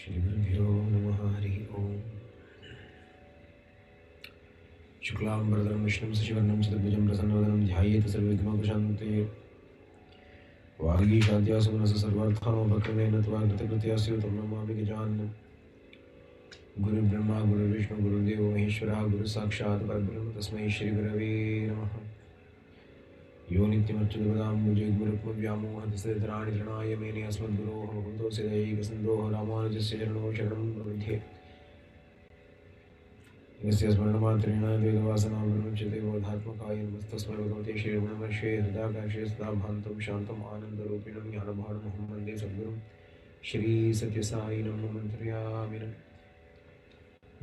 Shri Namaha Hari Om. Shuklam Bharadram Vishnum Sasivarnam Sadabhujam Prasannavanam Dhyayeta Sarvignopaşantaya Vāgī Shāntya Sumanasa Sarvarthano Bhakravena Tvāgratagratya Syotam Namami Gajanam Guru Brahma Guru Vishnu Guru Deva Maheshwara Guru Sakshat Parabrahma Tasmai Shri Gurave Namaha Yo Nityamachyudavadam Mujay Gurukma Vyamoha Tasyadrani Dranaya Mene Asmad Guroha Bhakunto Siddhai Vasandoha Ramanujasya Jarano Sharanam Pravidhe Yasya Smarnamatrina Vedavasana Brahmachite Vadhatmakaya Namastasmai Bhagavate Shri Ramanamarshe Hridakashe Sadabhantam Shantam Ananda Rupinam Yanabhara Muhammade Sadgurum Shri Satyasai Namo Mantriyaminam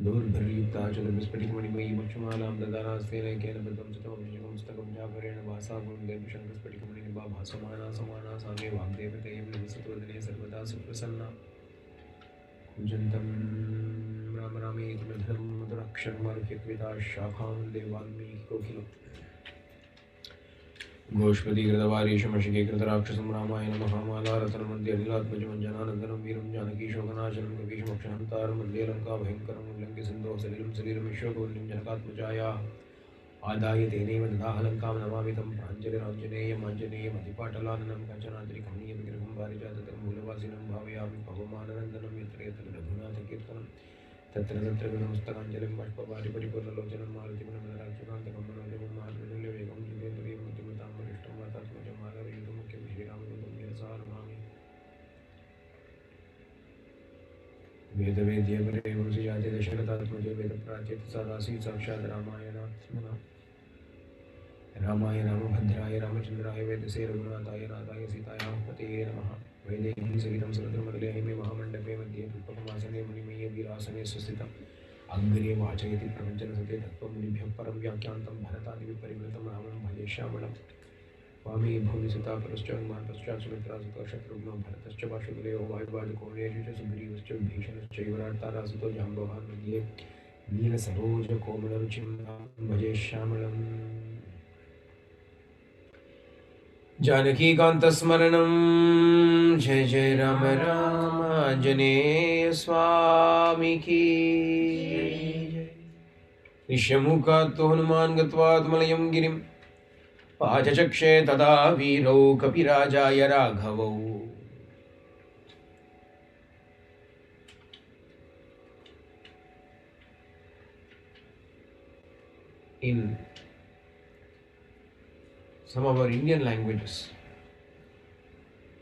Durbariyuktajala Vispatikamanimayi Bhakshumalam Dadanastena Kena Badam Satam Vijayam Stakam Jakarena Vasa Guru Devi Shankar Spatikamani Baba Samana Samana Same Vagdevatayam Nivasatvadane Sarvada Suprasanna Kujantam Rama Rame Madharam Madhurakshan Marukyatvita Shakham Devanmi Kokilo Goshpati Gradavari Shamashike Gradarakshasam Ramayana Mahamala Ratanam Dhyanilatmajam Jananandanam Viram Janaki Shoganashanam Kakisham Akshantaram Mandelanka Bhayankaram Lanki Sindho Salilam Salilam Ishwagolim Janakatmajaya Adaya Teneva Dadahalamkam Namamitam Pranjali Ranjaneyam Anjaneyam Adipatalanam Kanchanadri Kamniyam Graham Varijatatam Mulavasinam Bhavayami Pavamanandanam Yatrayatana Raghunatha Kirtanam Tatra Tatra Gunamustakanjalim Vashpavari Paripurna Lojanam Malatimanam Rakshakanta Kamanajam Mahadvijale Vegam Jivendri Mutimatam Marishtam Vatatmajam Madhara Yudhamukhya Shri Ramayam Yasaramami Veda Vedya Varevam Sijati Dasharatatmaja Veda Pracheta Sadasi Sakshat Ramayana Lakṣmaṇa Rāmayanam Bhadraya Ramachandraya Vedase Raghunataya Nataya Sitaya Pateye Namaha Vedehi Sagitam Saratramadalayame Mahamandape Madhye Pupakamasane Munimaya Virasane Susitam Angre Vachayati Pravanchana Sate Tattva Munibhyam Param Vyakyantam Bharatadi Viparivratam Ramam Bhajeshyamalam Vami Bhumi Sita Parascham Mahapaschat Sumitra Sutta Shatrugna Bharatascha Vashudaleyo Vayubhadakonyeshu Sugrīvascha Bhīshanascha Yuvartara Sutta Jambhavan Madhye Nīla Saroja Komalaruchim Bhajeshyamalam Janaki Kanta Smaranam Jai Jai Rama Rama Anjaneya Swami Ki Nishyamukhat Hanuman Gatvat Malayam Girim Pajachakshe Tada Viro Kapirajaya Raghavau In some of our Indian languages,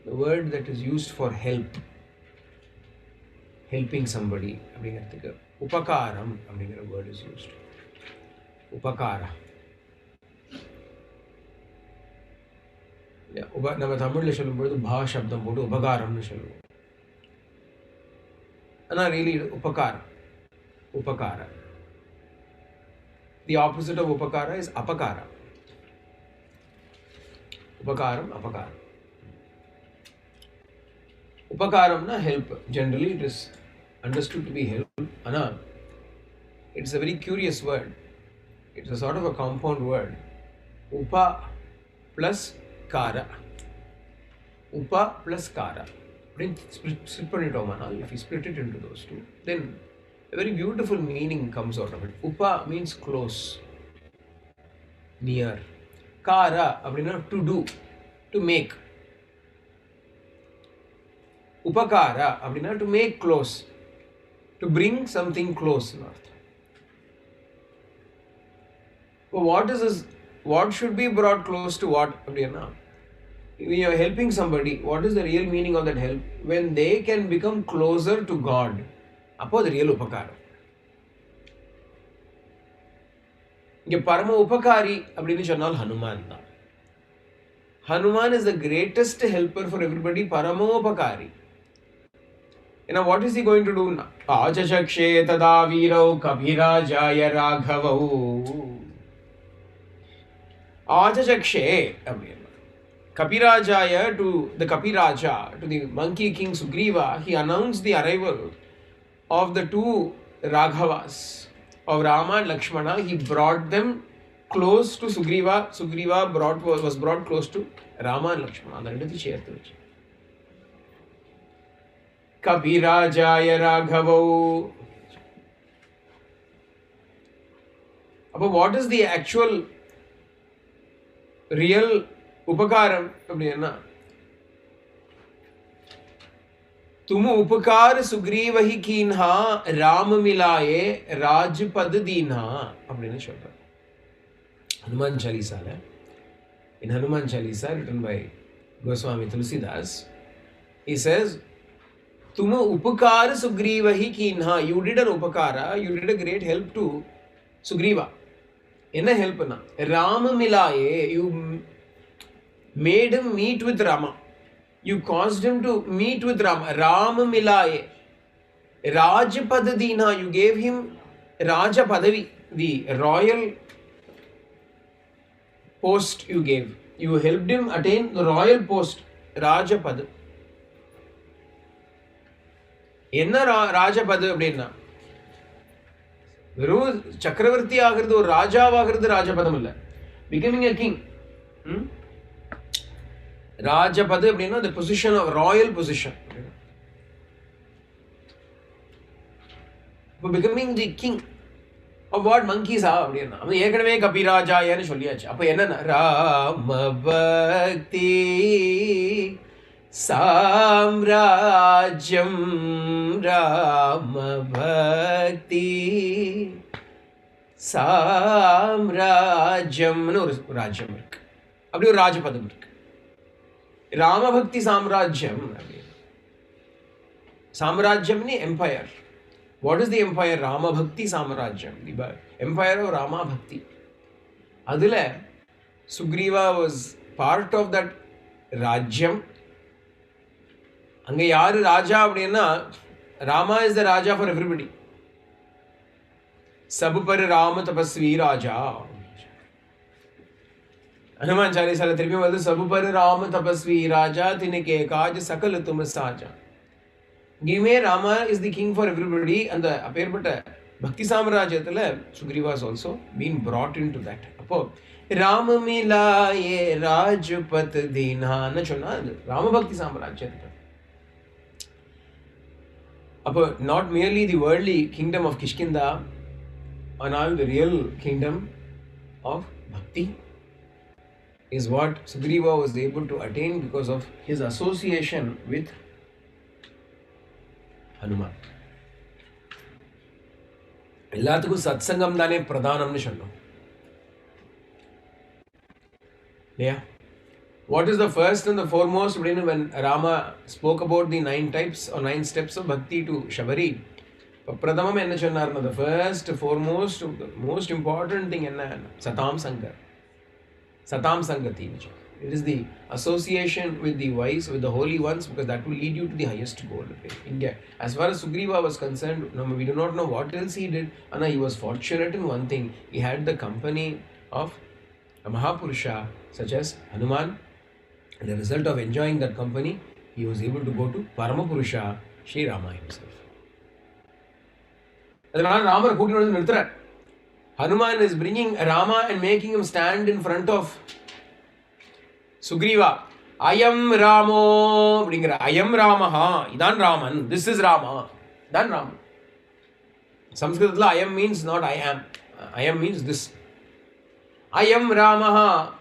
the word that is used for help, helping somebody, upakaram, a word is used. Upakara. Yeah, நம்ம தமிழ்ல சொல்லும்போது பா சப்தம் போட்டு உபகாரம்னு சொல்லுவோம். ஆனா really உபகாரம். Upakara. The opposite of upakara is apakara. Upakaram, apakaram. Upakaram na help. Generally it is understood to be help. Ana, it's a very curious word. It's a sort of a compound word. Upa plus kara. Upa plus kara. If you split it into those two, then a very beautiful meaning comes out of it. Upa means close, near. Kara, to do, to make. Upakara, to make close, to bring something close. But what is this? What should be brought close to what? When you are helping somebody, what is the real meaning of that help? When they can become closer to God. Appo the real upakara. Parama upakari appadinu sonnal Hanuman. Hanuman is the greatest helper for everybody. Parama upakari. What is he going to do now? Ajachakshe tada virau kabhirajaya raghavau. Ajachakshe Kapirajaya to the Kapiraja, to the monkey king Sugrīva, he announced the arrival of the two Raghavas, of Rāma and Lakṣmaṇa. He brought them close to Sugrīva. Sugrīva was brought close to Rāma and Lakṣmaṇa. Kapirajaya Raghavau. But what is the actual real upakaram? तुम उपकार सुग्रीव ही कीन्हा राम मिलाए राजपद दीन्हा அப்படின்னு சொல்றார். Hanuman Chalisa. In Hanuman Chalisa, written by Goswami Tulsidas, he says, तुम उपकार सुग्रीव ही कीन्हा, you did an upakara, you did a great help to Sugrīva. என்ன ஹெல்ப்னா, Rama மிலாயே, you made him meet with Rama. You caused him to meet with Rama. Rama milaye. Rajpadadina. You gave him Raja Padavi, the royal post you gave. You helped him attain the royal post. Raja Pad. Enna Raja Pad அப்படின்னா வெறும் சக்கரவர்த்தி ஆகிறது ஒரு ராஜாவாகிறது ராஜபதம் இல்லை. Becoming a king. ராஜபது அப்படின்னா the position of royal position. Becoming the king of what monkeys are அப்படின்னா அவன் ஏற்கனவே கபிராஜாயன்னு சொல்லியாச்சு. அப்ப என்னன்னா ராம பக்தி சாம்ராஜ்யம் ராம பக்தி சாம்ராஜ்யம்னு ஒரு ராஜ்யம் இருக்கு. அப்படி ஒரு ராஜபதம் இருக்கு. Rama Bhakti Samrajyam. Samrajyam ni empire. What is the empire? Rama Bhakti Samrajyam. The empire of Rama Bhakti. Adile, Sugrīva was part of that Rajyam. Anga yaar Raja அப்படின்னா Rama is the Raja for everybody. Sab par Rama tapasvi Raja. Hanuman Chalisa திருப்பி வந்து சபு per Rama Thapaswi ராஜா தினகே gauge சகல தும் சாஜா. Gime Rama is the king for everybody, and the அப்பேற்பட்ட பக்தி சாம்ராஜ்யத்துல Sugrīva has also been brought into that. அப்போ ராம மிலாயே ராஜபத் தீனான்னு சொன்னா ராம பக்தி சாம்ராஜ்யத்துல. அப்போ not merely the worldly kingdom of Kishkinda, ஆனால் the real kingdom of Bhakti is what Sugrīva was able to attain because of his association with Hanuman. எல்லாத்துக்கும் சத்சங்கம் தானே பிரதானம்னு சொன்னோம். Yeah. What is the first and the foremost when Rama spoke about the 9 types or 9 steps of bhakti to Shabari? பிரதமம் என்ன சொன்னார்னா, the first foremost the most important thing என்ன, Satam Sangha. Satam Sangati. It is the association with the wise, with the holy ones, because that will lead you to the highest goal. India. As far as Sugrīva was concerned, we do not know what else he did. And he was fortunate in one thing. He had the company of a Mahapurusha such as Hanuman. And the result of enjoying that company, he was able to go to Paramapurusha, Sri Rama himself. Hanuman is bringing Rama and making him stand in front of Sugrīva. Ayam Ramo, Ayam Ramaha, Idan Raman, this is Rama, Idan Rama. Sanskritla Ayam means not I am. Ayam means this. Ayam Ramaha,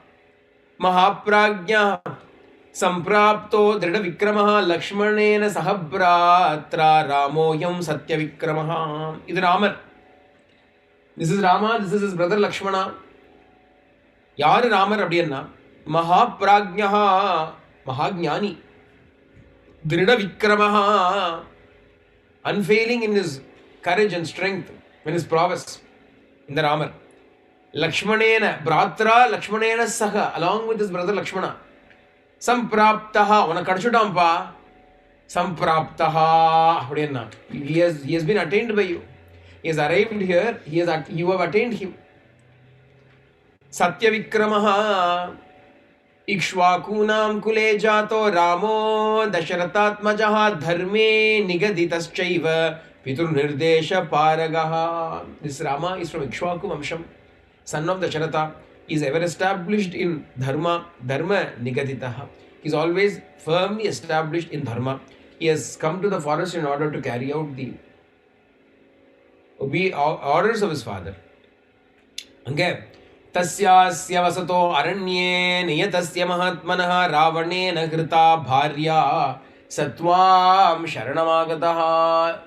Mahaprajna, Samprapto, Drida Vikramaha, Lakṣmaṇena Sahabratra, Ramoyam Satya Vikramaha. This is Raman. This is Rama, this is his brother Lakṣmaṇa. Yaar Rama அப்படின்னா Mahaprajnaha, Mahajnani. Drida Vikramaha, unfailing in his courage and strength, in his prowess in the Rama. Lakṣmaṇena, Bratra Lakṣmaṇena Saha, along with his brother Lakṣmaṇa. Sampraptaha, உனக்கு கிடைச்சுட்டாம்பா. Sampraptaha அப்படின்னா he has been attained by you. He has arrived here, you have attained him. Satya Vikramaha, Ikshvakunam Kule Jato Ramo Dasharathatmajaha Dharme Nigaditaschaiva Pitur Nirdesha Paragaha. This Rama is from Ikshvaku Vamsham, son of Dasharatha. He is ever established in Dharma Nigaditaha. He is always firmly established in Dharma. He has come to the forest in order to carry out the orders of his father. Okay. Tasyasya vasato aranye niyatasya mahatmanah ravanena krita bharya satvam sharanamagataha.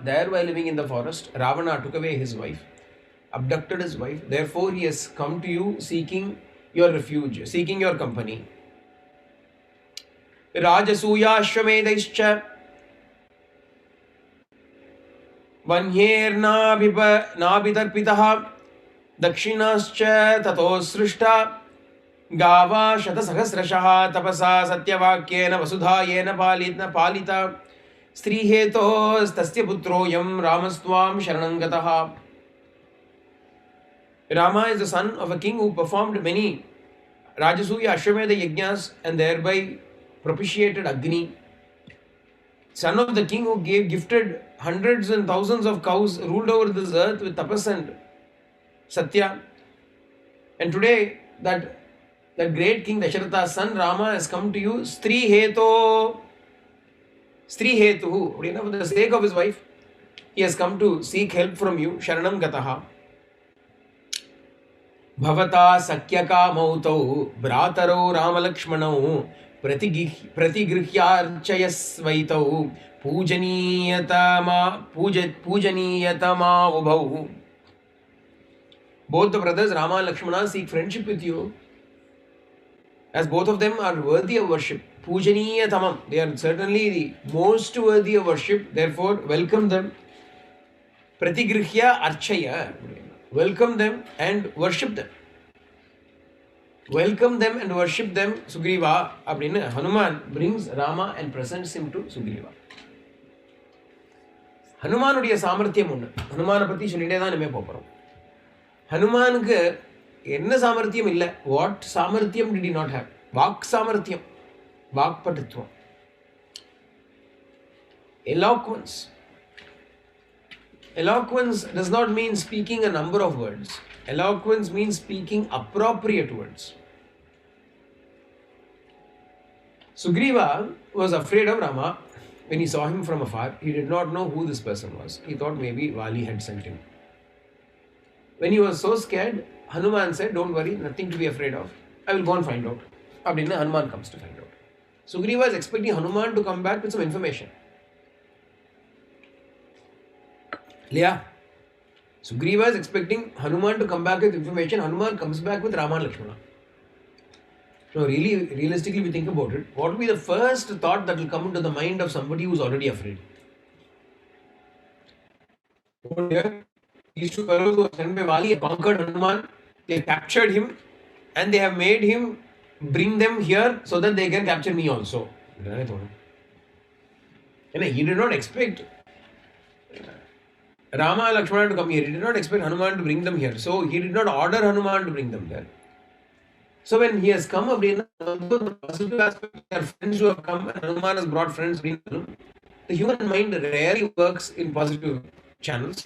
There, while living in the forest, Ravana took away his wife, abducted his wife. Therefore, he has come to you seeking your refuge, seeking your company. Rajasuya Ashvamedaischa Vanyerna Nabitarpitaha Dakshinascha Tato Srishta Gava Shatasahasrashaha Tapasa Satyavakyena Vasudhayena Palita Strihetos Tasya Putroyam Ramastvam Sharanangataha. Rama is the son of a king who performed many Rajasuya Ashwamedha Yajnas and thereby propitiated Agni. Son of the king who gifted hundreds and thousands of cows, ruled over this earth with tapas and satya. And today, that great king Dasharatha's son Rama has come to you, Strihetuhu, for the sake of his wife, he has come to seek help from you, Sharanam Gataha. Bhavata Sakyaka Mautau, Brataro Rāma and Lakṣmaṇau, Pratigrihyarchayasvaitau, Pujaniyatama Ubhau. Both the brothers Rama and Lakṣmaṇa seek friendship with you, as both of them are worthy of worship. Pujaniyatamam, they are certainly the most worthy of worship, therefore welcome them. Pratigrihya Archaya, welcome them and worship them. Welcome them and worship them, Sugrīva. Appadina Hanuman brings Rama and presents him to Sugrīva. Hanumanuடைய சாமர்த்தியம் ஒன்று. ஹனுமானை பற்றி சொல்லிட்டே தான் நம்ம போகிறோம். ஹனுமானுக்கு என்ன சாமர்த்தியம் இல்லை? வாட் சாமர்த்தியம் did he not have? Walk சாமர்த்தியம், வாக்பட்டுத்துவம், eloquence. Eloquence does not mean speaking a number of words. Eloquence means speaking appropriate words. Sugrīva was afraid of Rama when he saw him from afar. He did not know who this person was. He thought maybe Vali had sent him. When he was so scared, Hanuman said, "Don't worry, nothing to be afraid of. I will go and find out." Abdinna Hanuman comes to find out. Sugrīva is expecting Hanuman to come back with some information. Yeah. Sugrīva is expecting Hanuman to come back with information. Hanuman comes back with Rāma and Lakṣmaṇa. Now, realistically, we think about it. What will be the first thought that will come into the mind of somebody who is already afraid? These two fellows who were sent by Vali have conquered Hanuman. They have captured him and they have made him bring them here so that they can capture me also. And he did not expect Rama and Lakṣmaṇa to come here. He did not expect Hanuman to bring them here. So he did not order Hanuman to bring them there. So when he has come, the positive aspect, there are friends who have come and Hanuman has brought friends. The human mind rarely works in positive channels.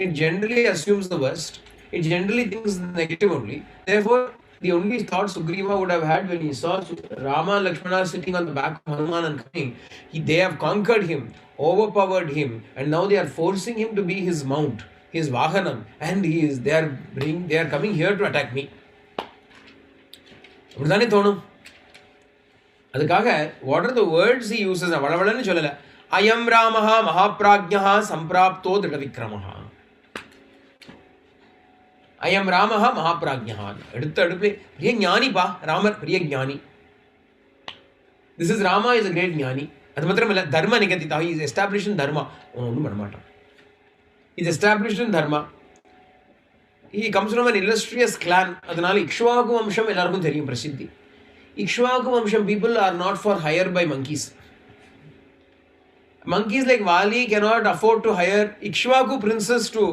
It generally assumes the worst. It generally thinks negative only. Therefore, the only thought Sugrīva would have had when he saw Rama and Lakṣmaṇa sitting on the back of Hanuman and coming, they have conquered him, overpowered him, and now they are forcing him to be his mount, his vahanam, and they are coming here to attack me. அப்படிதானே தோணும். அதுக்காக what are the words he uses? வளவளன்னு சொல்லல. அயம் ராமஹ மகாப்ராஜ்ஞஹ சம்பிராப்தோ திருடவிக்ரமஹ. அயம் ராமஹ மகாப்ராஜ்ஞஹ. எடுத்த அடுப்பு பெரிய ஞானிப்பா ராமர், பெரிய ஞானி. This is Rama is a great ஞானி. அது மாத்திரம் இல்லை, தர்ம நிகதிதா. He is established in dharma. ஒன்றும் பண்ண மாட்டான். He is established in dharma. He comes from an illustrious clan. அதனால இக்ஷ்வாகு வம்சம் எல்லாருக்கும் தெரியும், பிரசித்தி. இக்ஷ்வாகு வம்சம் people are not for hire by monkeys. Monkeys like Vali cannot afford to hire Ikshvaku princes to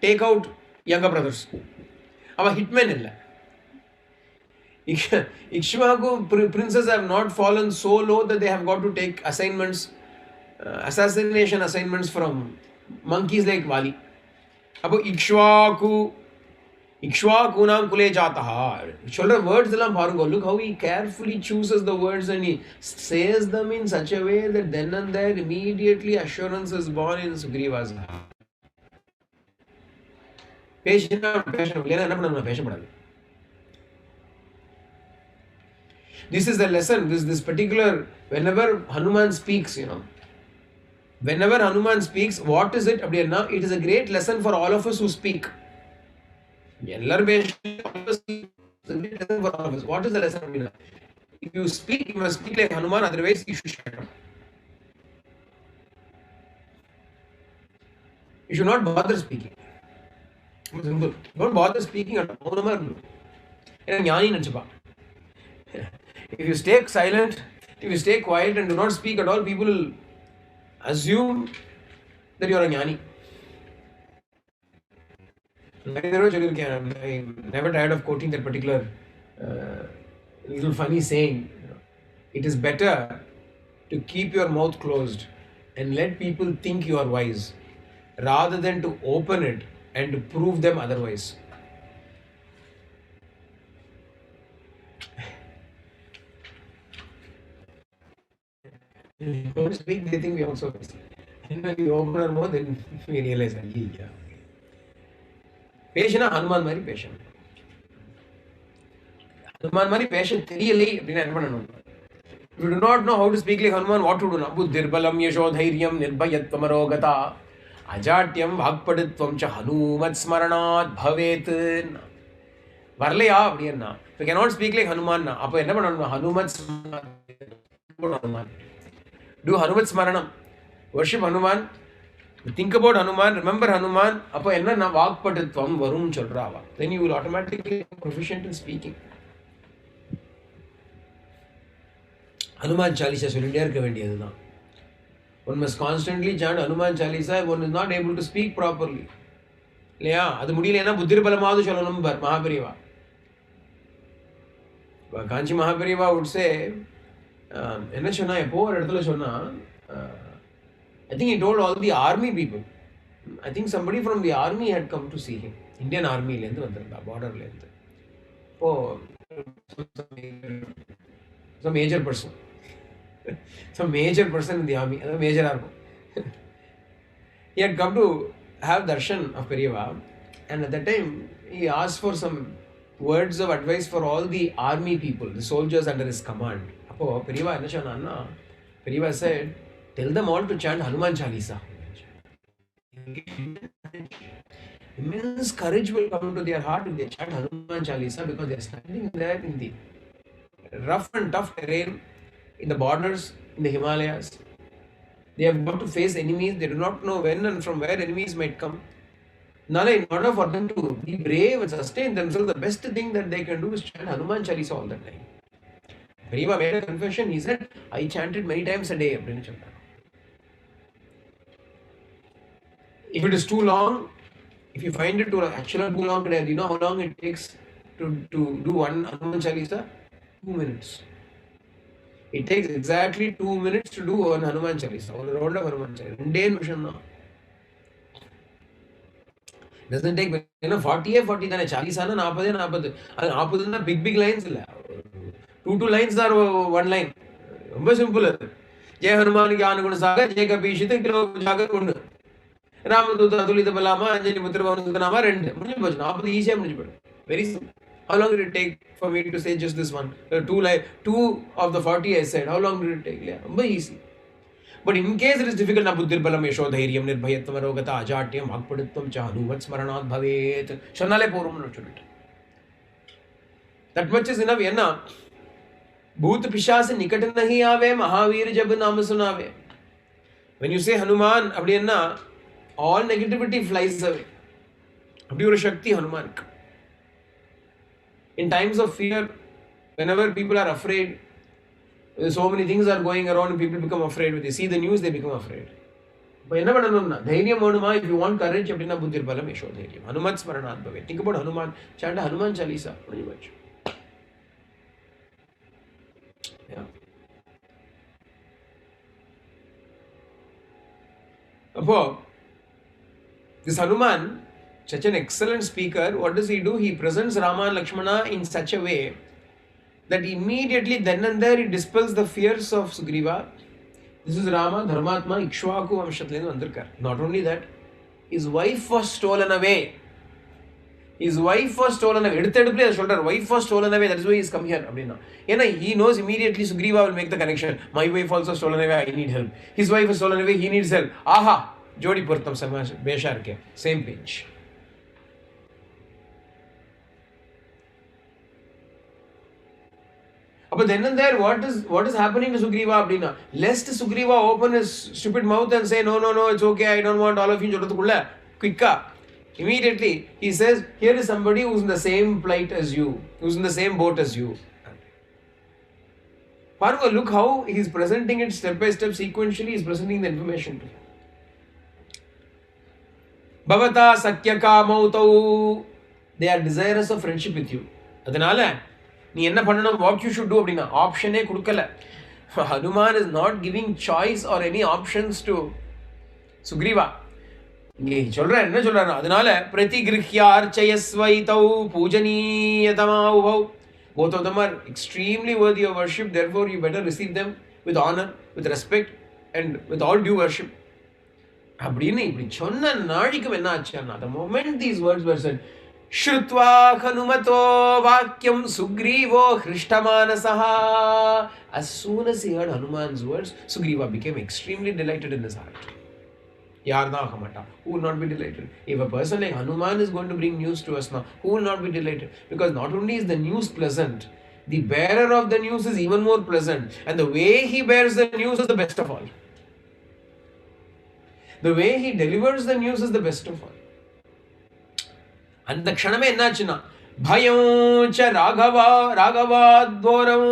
take out younger brothers. அவன் hitmen இல்லை. Ikshvaku princes have not fallen so low that they have got to take assignments, assassination assignments from monkeys like Vali. அப்போ Ikshvaku Ikshvakunam kule jataha. Children, words ellaam paarugo. Look how he carefully chooses the words and he says them in such a way that then and there immediately assurance is born in Sugrīva's heart. Patient. This is the lesson. This particular, whenever Hanuman speaks, whenever Hanuman speaks, what is it? It is a great lesson for all of us who speak. What is the lesson? If you speak, you must speak like Hanuman, otherwise you should shut up. You should not bother speaking. Simple. Don't bother speaking at all. If you stay silent, if you stay quiet and do not speak at all, people will assume that you are a jnani. I'm never tired of quoting that particular little funny saying. It is better to keep your mouth closed and let people think you are wise rather than to open it and to prove them otherwise. Don't speak, they think we also wise. And when we open our mouth, then we realize that, yeah. Patient, Hanuman Mari patient. Hanuman Mari patient, really, if you do not know how to speak like Hanuman, what to do? Buddhirbalam yashodhairyam nirbhayatvamarogata ajatyam bhagpaditvam cha Hanumat smaranat bhavet. Varlaya apdiyanna. If you cannot speak like Hanuman, appo enna pananum? Hanumat smaranat. Do Hanumat smaranam. Worship Hanuman. Think about Hanuman, remember Hanuman, appo enna na vagpaditvam varum solrava. Then you will automatically be proficient in speaking. Hanuman Chalisa solidar irukka vendiyadhu. One must constantly chant Hanuman Chalisa if one is not able to speak properly. Leya, adu mudiyalena buddhirbalamadu solanum Mahapariva. Kanchi Mahapariva would say, enna sonna eppo or edathula sonna, I think he told all the army people. I think somebody from the army had come to see him. Indian army border length. Oh, some major person. Some major person in the army. Major army. He had come to have darshan of Periyava, and at that time he asked for some words of advice for all the army people, the soldiers under his command. Appo Periyava enna sonna? Periyava said, tell them all to chant Hanuman Chalisa. Immense courage will come into their heart if they chant Hanuman Chalisa, because they are standing there in the rough and tough terrain, in the borders, in the Himalayas. They have got to face enemies. They do not know when and from where enemies might come. Now, in order for them to be brave and sustain themselves, the best thing that they can do is chant Hanuman Chalisa all the time. Periyava made a confession. He said, I chanted many times a day. If it is too long, if you find it actually too long today, do you know how long it takes to do one Hanuman Chalisa? 2 minutes. It takes exactly 2 minutes to do one Hanuman Chalisa, or a round of Hanuman Chalisa. Day mission now. Doesn't take 40 dana Chalisa na 40 40 na big lines illa. Two lines are one line. Very simple. Jai Hanuman ki Anuguna Saga, Jai Kapishita Kilo Jaga Kundu. Ramaduta Tulita Balama, Anjani Putra Vanama, and easy. Very simple. How long did it take for me to say just this one? Two of the 40 I said. How long did it take? Yeah, very easy. But in case it is difficult, na buddhirbalam yashodhairyam nirbhayatvamarogata ajatyam bhagpaditvam cha Hanumat smaranat bhavet. Shannale porum no chudit. That much is enough. Yenna. Bhoot pishas nikat nahi aave, Mahavir jab naam sunave. When you say Hanuman, abdiyanna, all negativity flies away. Abdi Shakti Hanuman. In times of fear, whenever people are afraid, so many things are going around and people become afraid. When they see the news, they become afraid. But if you want courage, Hanuman smaranat bhavet. Think about Hanuman. Chant Hanuman Chalisa. Pretty much. Yeah. This Hanuman such an excellent speaker, what does he do? He presents Rama and Lakṣmaṇa in such a way that immediately then and there he dispels the fears of Sugrīva. This is Rama, Dharmatma, Ikshvaku Vamshatledu Vandirkar. Not only that, his wife was stolen away. His wife was stolen away. Edutedupli the shoulder, wife was stolen away. That is why he has come here. He knows immediately Sugrīva will make the connection. My wife also stolen away, I need help. His wife is stolen away, he needs help. Aha! Jodi Purtam Samash, Besharke. Same page. But then and there, what is happening to Sugrīva? Lest Sugrīva open his stupid mouth and say, no, it's okay, I don't want all of you. Quicka. Immediately, he says, here is somebody who's in the same plight as you, who's in the same boat as you. Parva, look how he's presenting it step by step, sequentially, he's presenting the information to you. Bhavata Sakyaka Mautau. They are desirous of friendship with you. Adanala, நீ என்ன பண்ணணும், what you should do அப்படின்னா ஆப்ஷனே கொடுக்கல. Hanuman is not giving choice or any options to Sugriva. இங்கே சொல்கிறேன் என்ன சொல்கிறாரு, அதனால பிரதிகிருஹ்யார்ச்சயஸ்வைதௌ பூஜனீயதமாவுபௌ. Both of them are extremely worthy of worship, therefore you better receive them with honor, with respect and with all due worship. அப்படின்னு இப்படி சொன்ன நாழிக்கும் என்ன ஆச்சுன்னா, the moment these words were said, Shrutva Hanumato Vakyam Sugrīvo Hrishtamaanasaha. As soon as he heard Hanuman's words, Sugrīva became extremely delighted in his heart. Yarna Hamata. Who will not be delighted? If a person like Hanuman is going to bring news to us now, who will not be delighted? Because not only is the news pleasant, the bearer of the news is even more pleasant. And the way he bears the news is the best of all. The way he delivers the news is the best of all. அந்த க்ஷணமே என்னாச்சுன்னா, பயம் ச ராகவாத்வோரம்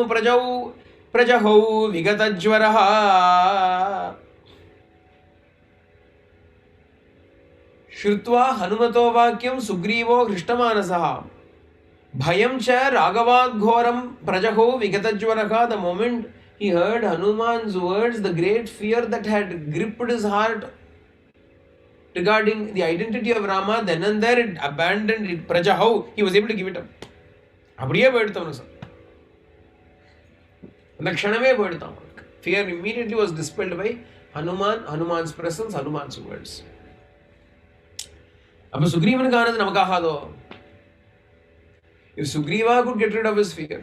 பிரஜஹௌ விகதஜ்வரஹ. ஸ்ருத்வா ஹனுமதோ வாக்கியம் சுக்ரீவோ ஹிருஷ்டமானசஹ. பயம் ச ராகவாத்கோரம் பிரஜஹௌ விகதஜ்வரஹ. The moment he heard Hanuman's words, the great fear that had gripped his heart regarding the identity of Rama, then and there it abandoned it. Prajahau, he was able to give it up. அப்படியே போயிடுத்தவனு sir, அந்த க்ஷணமே போயிடுத்தான். Fear immediately was dispelled by Hanuman's presence, Hanuman's words. அப்ப சுக்ரீவனுக்கு ஆனது நமக்கு ஆகாதோ? If Sugrīva could get rid of his fear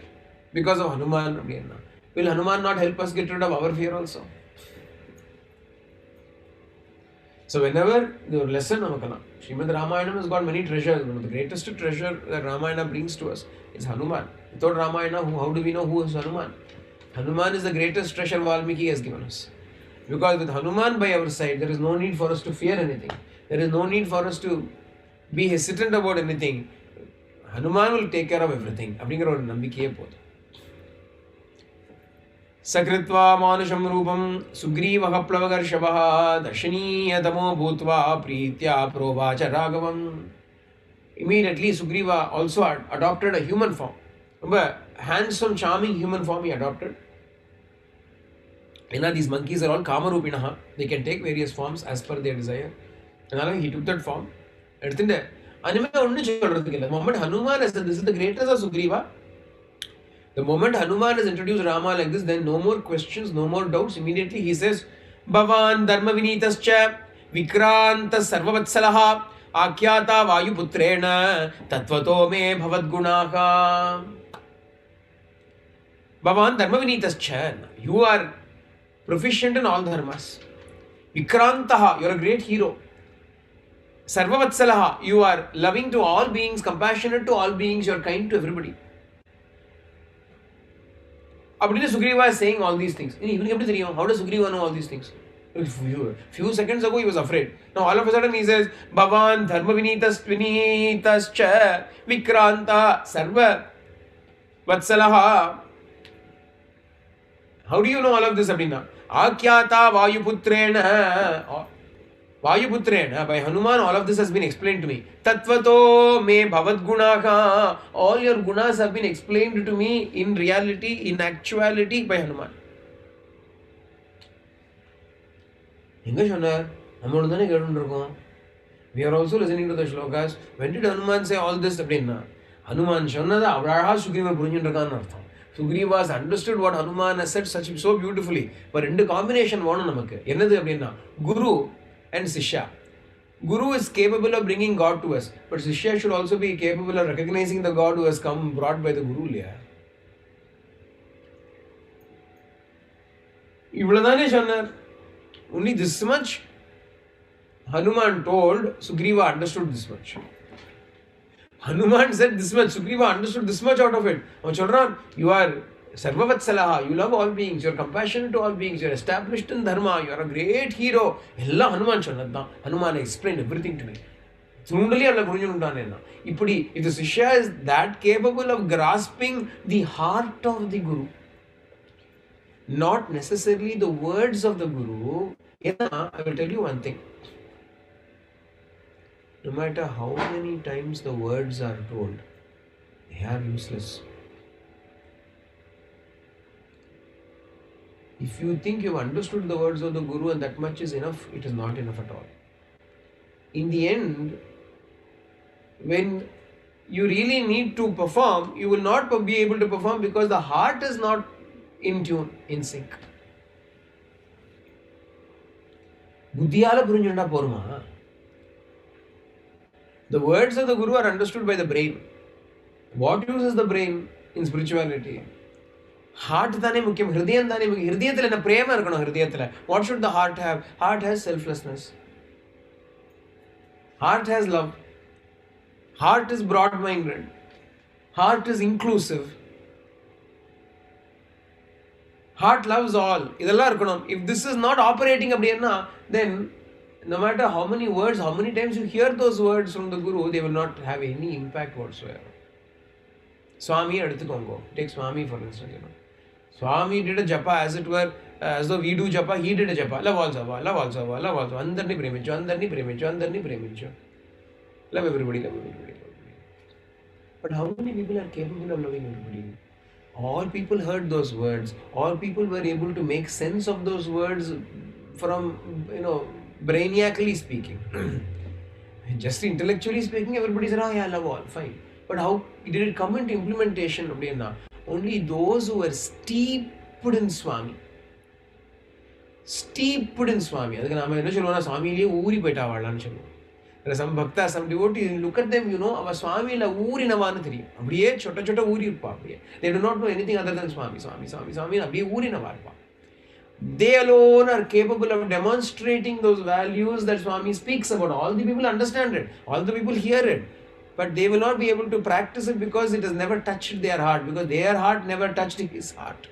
because of Hanuman, will Hanuman not help us get rid of our fear also? So whenever the lesson namakana, Srimad Ramayanam has got many treasures. One of the greatest treasure that Ramayana brings to us is Hanuman. Without Ramayana, how do we know who is Hanuman? Hanuman is the greatest treasure Valmiki has given us. Because with Hanuman by our side, there is no need for us to fear anything. There is no need for us to be hesitant about anything. Hanuman will take care of everything. அப்படிங்கிற ஒரு நம்பிக்கையே போதும். Sakritva Manusham Rupam Sugrīvaha Plavagārshavaha Darshanīyatamo Bhūtva Prītya Provacha Rāghavam. Immediately Sugrīva also adopted a human form. Remember, handsome, charming human form he adopted. These monkeys are all Kamarupinaha. They can take various forms as per their desire. And he took that form. The moment Hanuman has said, this is the greatest of Sugrīva. The moment Hanuman has introduced Rama like this, then no more questions, no more doubts. Immediately he says, Bhavan dharma vinitascha vikranta sarvavatsalaha akyata vayuputrena tatvato me bhavadgunaha. Bhavan dharma vinitascha. You are proficient in all dharmas. Vikrantaha, you are a great hero. Sarvavatsalaha, you are loving to all beings, compassionate to all beings, you are kind to everybody. Sugrīva is saying all these things. How does Sugrīva know all these things? Few seconds ago he was afraid. Now all of a sudden he says, Bhavan dharma vinitascha vikranta sarva vatsalaha. How do you know all of this? Akyata Vayuputrena, by Hanuman, all of this has been explained to me. Tatvato me bhavad gunaha. All your gunas have been explained to me in reality, in actuality by Hanuman. எங்க சொன்னார்? நம்மளோட தானே கேட்டுருக்கோம். We are also listening to the shlokas. When did Hanuman say all this? Hanuman சொன்னது அழகா சுக்ரீவர் புரிஞ்சுட்டு அர்த்தம். Sugrīva has understood what Hanuman has said so beautifully. But ரெண்டு combination வேணும் நமக்கு. என்னது அப்படின்னா Guru and Sishya. Guru is capable of bringing God to us, but Sishya should also be capable of recognizing the God who has come brought by the Guru. இவ்வளவுதானே சொன்னார். Only this much Hanuman told, Sugrīva understood this much. Hanuman said this much, Sugrīva understood this much out of it. You are Sarvavatsalaha, you love all beings, you are compassionate to all beings, you are established in dharma, you are a great hero. Ella Hanuman சொன்னதுதான். Hanuman explained everything to me. சுண்டலி அல்ல புரிஞ்சுட்டான் என்ன. இப்படி if the Shishya is that capable of grasping the heart of the Guru, not necessarily the words of the Guru. I will tell you one thing. No matter how many times the words are told, they are useless. If you think you have understood the words of the Guru and that much is enough, it is not enough at all. In the end, when you really need to perform, you will not be able to perform because the heart is not in tune, in sync. புத்தியால புரிஞ்சுண்டா போருமா? The words of the Guru are understood by the brain. What uses the brain in spirituality? Heart thane mukyam, hridayam thane mukyam. Hridayathila na prema irukano hridayathila. What should the heart have? Heart has selflessness. Heart has love. Heart is broad-minded. Heart is inclusive. Heart loves all. Idella irukanum. If this is not operating அப்படின்னா, then no matter how many words, how many times you hear those words from the Guru, they will not have any impact whatsoever. Swami eduthukkongo. Take Swami for instance. Swami did a japa as it were, as though we do japa, he did a japa. Love all Sava, love all Sava, love all Sava. Andarni preminchu, andarni preminchu, andarni preminchu. Love everybody, love everybody, love everybody. But how many people are capable of loving everybody? All people heard those words. All people were able to make sense of those words from, brainiacally speaking. Just intellectually speaking, everybody said, yeah, love all, fine. But how did it come into implementation? Only those who were steeped in Swami. Steeped in Swami. That's why we say, Swami liye oori peta vaadlan chalo. There are some bhaktas, some devotees, look at them, our Swami la oori navana theriyum. Abdiye chota chota oori irpa. They do not know anything other than Swami, Swami, Swami, Swami. Abdiye oori navarpa. They alone are capable of demonstrating those values that Swami speaks about. All the people understand it. All the people hear it. But they will not be able to practice it because it has never touched their heart. Because their heart never touched his heart.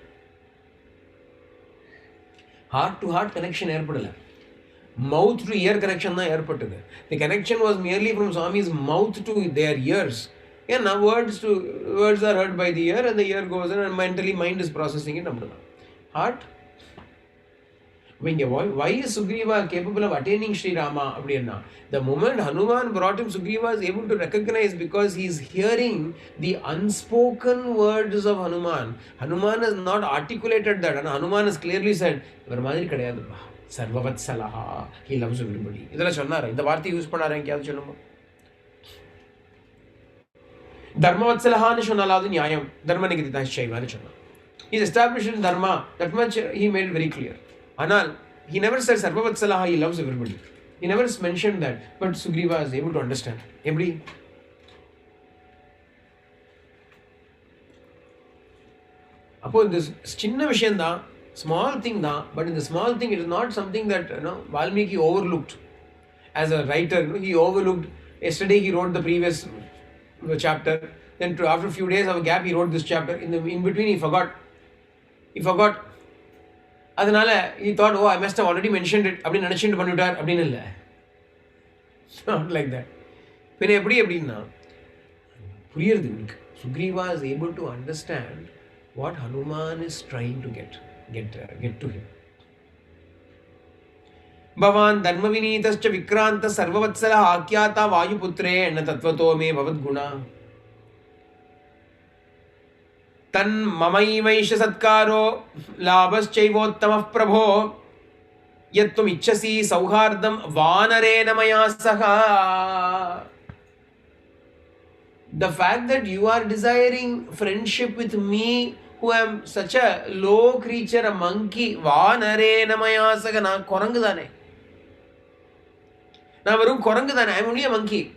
Heart to heart connection ஏற்படல. Mouth to ear connection தான் ஏற்பட்டது. The connection was merely from Swami's mouth to their ears. Yeah, now words are heard by the ear and the ear goes in and mentally mind is processing it. Heart. Why is Sugrīva capable of attaining Sri Rama? The moment Hanuman brought him, Sugrīva is able to recognize because he is hearing the unspoken words of Hanuman. Hanuman has not articulated that, and Hanuman has clearly said, Sarvavatsalaha, he loves everybody. Idala sonnara, indha vaarthai use pannara engaadu sollumo. Dharmavatsalaha nu sonnala adu nyayam, dharma nigidita shaiva nu sonna. He is established in dharma, that much he made very clear. Anal, he never said Sarvavatsalaha, he loves everybody. He never mentioned that, but Sugrīva is able to understand. Every Upon this chinna vishayam da, small thing da, but in the small thing it is not something that Valmiki overlooked. As a writer, he overlooked. Yesterday he wrote the previous chapter. Then after a few days of a gap, he wrote this chapter. In between he forgot. அதனால he thought, I must have already mentioned it அப்படி நினைச்சிட்டு பண்ணிட்டார் அப்படின்னு இல்லை. Not like that. பின்ன எப்படின்னா புரியுறது உங்களுக்கு. Sugrīva is able to understand what Hanuman is trying to get to him. Bhavan dharma vinitascha vikranta sarvavatsala akyata vayuputre enna tatvato me bhavadguna तन ममैवैष सत्कारो लाभश्चैवोत्तमः प्रभो Yattum ichchasi sauhardam vanarena maya saha. The fact that you are desiring friendship with me, who am such a low creature, a monkey, vanarena maya saha, na korangu dane. Na varum korangu dane, I am only a monkey.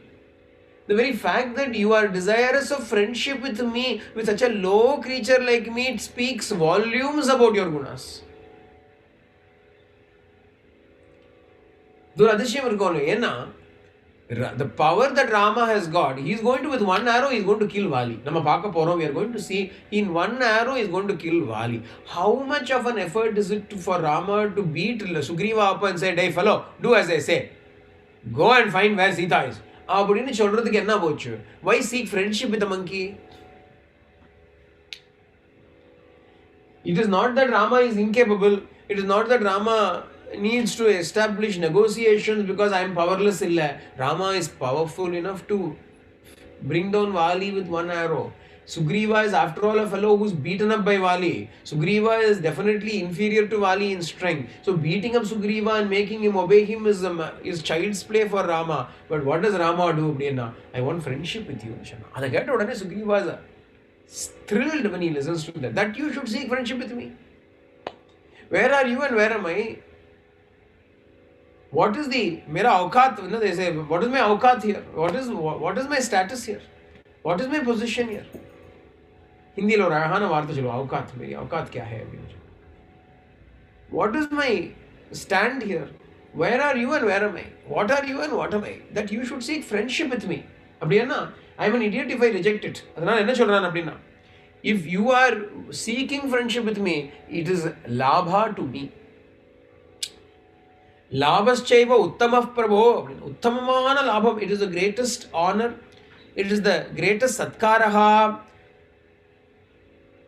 The very fact that you are desirous of friendship with me, with such a low creature like me, it speaks volumes about your gunas. The power that Rama has got, he is going to, with one arrow, he is going to kill Vali. We are going to see, in one arrow, he is going to kill Vali. How much of an effort is it for Rama to beat Sugrīva up and say, hey fellow, do as I say. Go and find where Sita is. Why seek friendship with a monkey? It is not that Rama is incapable. It is not that Rama needs to establish negotiations because I am powerless. Rama is powerful enough to bring down Vali with one arrow. Sugrīva is after all a fellow who's beaten up by Vali. Sugrīva is definitely inferior to Vali in strength. So beating up Sugrīva and making him obey him is child's play for Rama. But what does Rama do? I want friendship with you. Sugrīva is thrilled when he listens to that. That you should seek friendship with me. Where are you and where am I? What is the mera aukat? They say, what is my aukat here? What is my status here? What is my position here? Hindi लो राहाना वार्ता चलो औकात मेरी औकात क्या है अभी मुझे? What is my stand here? Where are you and where am I? What are you and what am I? That you should seek friendship with me. அப்படின்னா I am an idiot if I reject it. அதனால என்ன சொல்றான் அப்படின்னா, if you are seeking friendship with me, it is labha to me. Labhaschaiva uttamah prabho. Uttamamana labham. It is the greatest honor. It is the greatest satkaraha.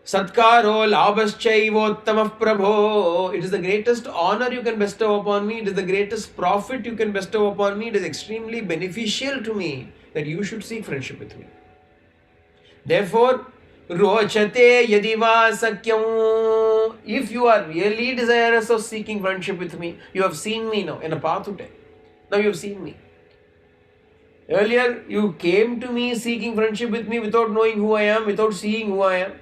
Satkaro labhaschaivottama prabho. It is the greatest honor you can bestow upon me. It is the greatest profit you can bestow upon me. It is extremely beneficial to me that you should seek friendship with me. Therefore, rochate yadiva sakyam. If you are really desirous of seeking friendship with me, you have seen me now in a path today. Now you have seen me. Earlier, you came to me seeking friendship with me without knowing who I am, without seeing who I am.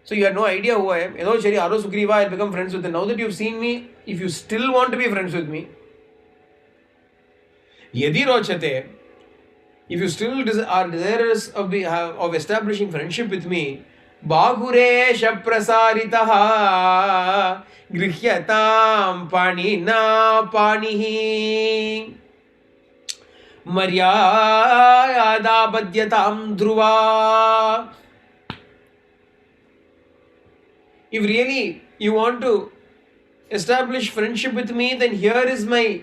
So you had no idea who I am. Sugrīva, I become friends with him. Now that you have seen me, if you still want to be friends with me, yadi rochate, if you still are desirous of establishing friendship with me, bahuresha prasaritaha grihyatam panina panihi maryada badyatam dhruva. If really you want to establish friendship with me, then here is my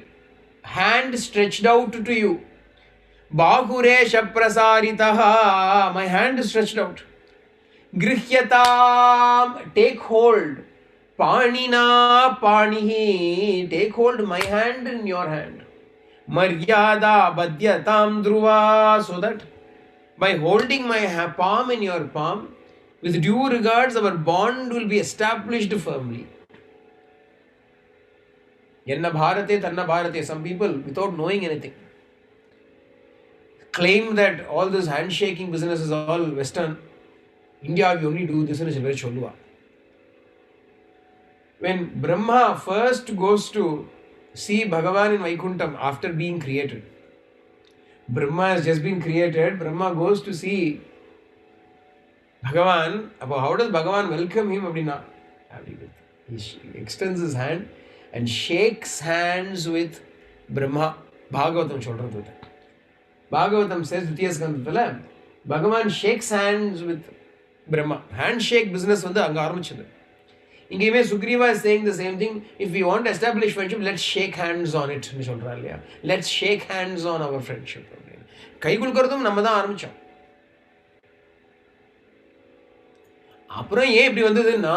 hand stretched out to you. Bahuresha prasaritaha. My hand is stretched out. Grihyatam. Take hold. Panina panihi. Take hold my hand in your hand. Maryada badyatam dhruva. So that by holding my palm in your palm, with due regards, our bond will be established firmly. Yanna bharate tanna bharate. Some people, without knowing anything, claim that all this handshaking business is all Western. India, we only do this in a very cholua. When Brahma first goes to see Bhagavan in Vaikuntham after being created, Brahma has just been created. Brahma goes to see Bhagavan. How does Bhagavan welcome him? He extends his hand and shakes hands with Brahma. Bhagavatam சொல்றது. Bhagavatam says, Bhagavan shakes hands with Brahma. Handshake business வந்து அங்க ஆரம்பிச்சது. இங்கேயுமே Sugrīva is saying the same thing. If we want to establish friendship, let's shake hands on it. Let's shake hands on our friendship. கை குலுக்கிறதும் நம்ம தான் ஆரம்பிச்சோம். அப்புறம் ஏன் இப்படி வந்ததுன்னா,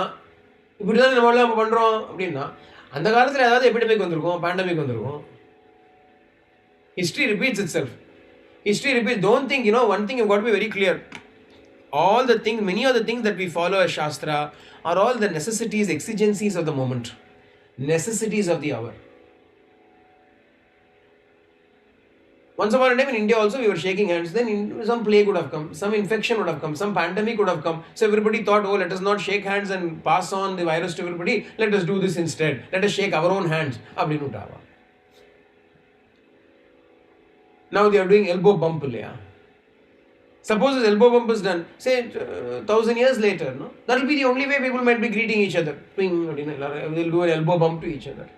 இப்படிதான் நம்ம எல்லாம் பண்றோம் அப்படின்னா, அந்த காலத்துல ஏதாவது எபிடமிக் வந்திருக்கும், பேண்டமிக் வந்திருக்கும். History repeats itself. History repeats. Don't think, one thing you've got to be very clear. All the things, many of the things that we follow as Shastra are all the necessities, exigencies of the moment. Necessities of the hour. Once upon a time in India also we were shaking hands. Then some plague would have come, some infection would have come, some pandemic would have come. So everybody thought, oh, let us not shake hands and pass on the virus to everybody. Let us do this instead. Let us shake our own hands. Now they are doing elbow bump. Suppose this elbow bump is done, say 1,000 years later, no? That will be the only way people might be greeting each other. They will do an elbow bump to each other.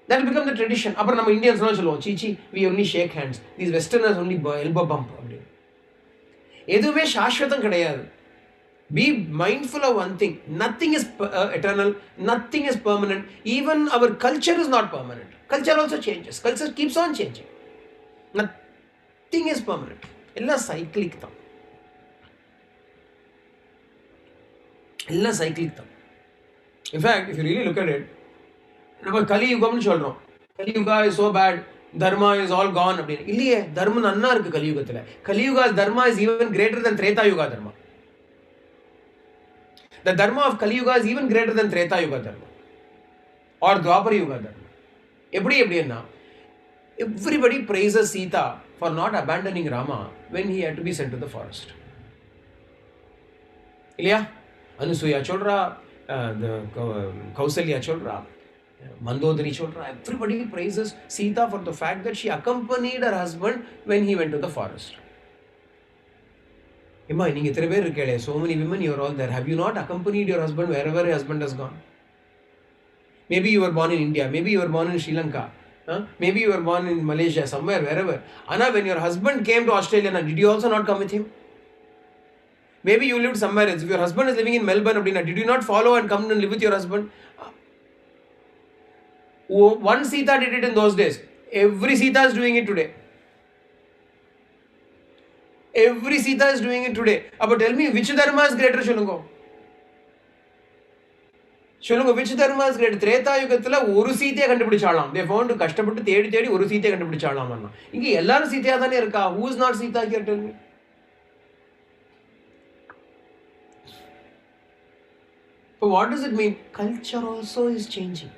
That will become the tradition. Apar nama Indians no chalo, chichi, we only shake hands. These Westerners only elbow bump. Edume shashwatam kadayadu. Be mindful of one thing. Nothing is eternal. Nothing is permanent. Even our culture is not permanent. Culture also changes. Culture keeps on changing. Nothing is permanent. Ella cyclic tham. Ella cyclic tham. In fact, if you really look at it, Kali Yuga is so bad, Dharma is all gone. Dharma nanna irukku Kali Yugathila. Kali Yuga's Dharma is even greater than Treta Yuga Dharma. The Dharma of Kali Yuga is even greater than Treta Yuga Dharma or Dwapara Yuga Dharma. Everybody praises Sita for not abandoning Rama when he had to be sent to the forest. Ilya? Anusuya Chodra, the Kausalya Chodra, Mandodari Chodra, everybody praises Sita for the fact that she accompanied her husband when he went to the forest. So many women, you are all there. Have you not accompanied your husband wherever your husband has gone? Maybe you were born in India, maybe you were born in Sri Lanka, maybe you were born in Malaysia, somewhere, wherever. Anna, when your husband came to Australia, did you also not come with him? Maybe you lived somewhere else. If your husband is living in Melbourne, did you not follow and come and live with your husband? One Sita did it in those days. Every Sita is doing it today. Every Sita is doing it today. But tell me, which Dharma is greater, Shulungo? Which Dharma is greater? Treta Yugathila, Uru Sita kandupidichalam. They found to Kashtaputu Tedi, Uru Sita kandupidichalam. Inki Ellar Sita adane irka. Who is not Sita here? Tell me. So what does it mean? Culture also is changing.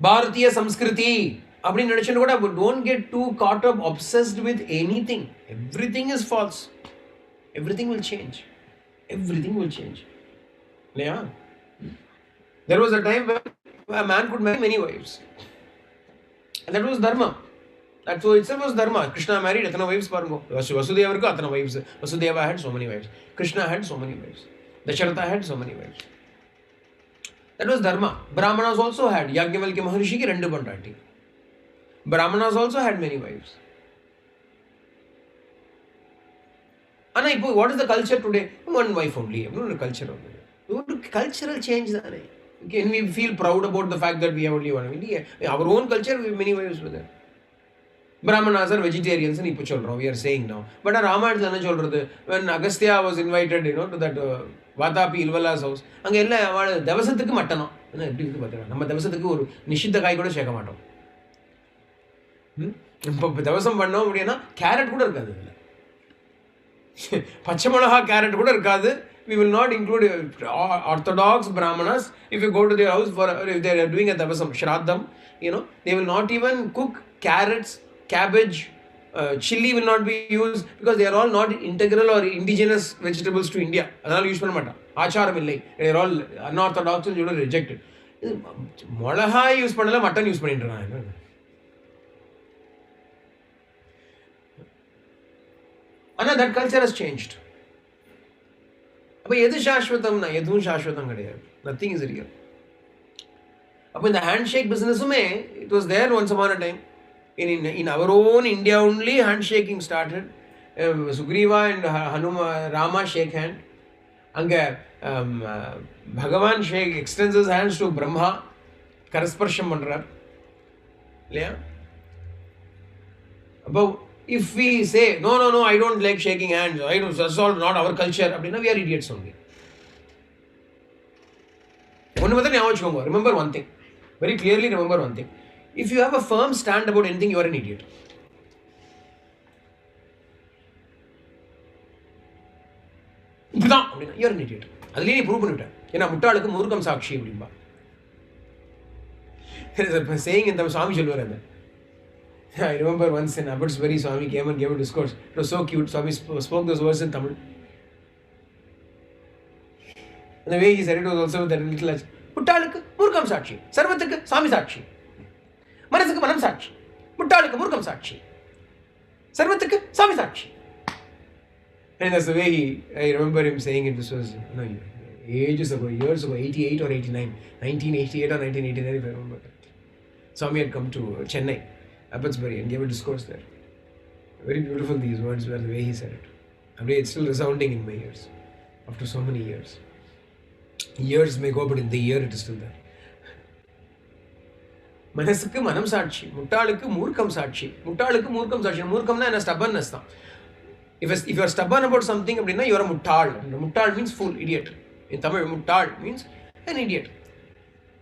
Bharatiya Samskriti. Don't get too caught up, obsessed with anything. Everything is false. Everything will change. Everything will change. Yeah. There was a time when a man could marry many wives. And that was Dharma. That itself was Dharma. Krishna married atana wives. Vasudeva atana wives. Vasudeva had so many wives. Krishna had so many wives. Dasharatha had so many wives. That was Dharma. Brahmanas also had. Yajnavalkya Maharishi ki rendu bandati. Brahmanas also had many wives. And what is the culture today? One wife only. No culture only. Cultural change. Can we feel proud about the fact that we have only one? Our own culture, we have many wives with it. Brahmanas are vegetarians, we are saying now. But Rama, when Agastya was invited, to that Vatapi Ilvala's house, Devasatku matano. Nama Devasatku oru Nishidha kai kuda sheka matom. Devasam pannom appadina carrot kuda irukadu. Pachamalaha carrot kuda irukadu. We will not include Orthodox Brahmanas. If you go to their house if they are doing a Devasam Shraddham, they will not even cook carrots, cabbage, chili will not be used because they are all not integral or indigenous vegetables to India. Adala use panamata. Acharam illai. They are all unorthodox and rejected. Molaha use panala, mutton use panindra. Anna, that culture has changed. Nothing is real. In the handshake business, it was there once upon a time. In our own India only, handshaking started. Sugrīva and Hanuman, Rama shake hand. Anga Bhagavan extends his hands to Brahma. Karasparsham mandrar. But if we say, no, I don't like shaking hands, that's all not our culture, we are idiots only. Remember one thing. Very clearly remember one thing. If you have a firm stand about anything, you are an idiot. You are an idiot. That's why you prove it. saying in Tamil, Swami Chalvarada. I remember once in Abbotsbury, Swami came and gave a discourse. It was so cute. Swami spoke those words in Tamil. And the way he said it was also that little Muttalukku Murkam Sakshi, Sarvathukku Swami Sakshi, Manasukku Manam Sakshi, Muttalukku Murkam Sakshi, Sarvathukku Swami Sakshi. And that's the way I remember him saying it. This was ages ago, years ago, 88 or 89, 1988 or 1989 if I remember correctly. Swami had come to Chennai, Abbotsbury, and gave a discourse there. Very beautiful these words were, the way he said it. And it's still resounding in my ears after so many years. Years may go, but in the year it is still there. Manasukku Manam Sakshi, Muttalukku Murkam Sakshi, Muttalukku Murkam Sakshi. Murkamna is stubbornness. If you are stubborn about something, you are a muttal. Muttal means fool, idiot. In Tamil, muttal means an idiot.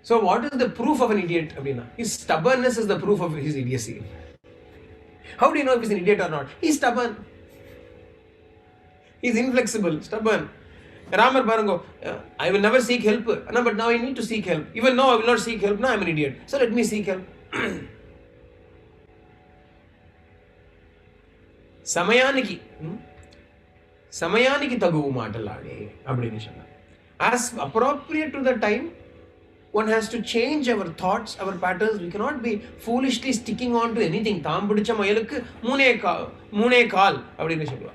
So what is the proof of an idiot? His stubbornness is the proof of his idiocy. How do you know if he's an idiot or not? He's stubborn. He's inflexible, stubborn. Rāma Barango, I will never seek help. No, but now I need to seek help. Even though I will not seek help, now I am an idiot. So let me seek help. Samayaniki tagu maatalade appadinu solla. As appropriate to the time, one has to change our thoughts, our patterns. We cannot be foolishly sticking on to anything. Tham pidicha mayalukku moone kaal appadinu solla.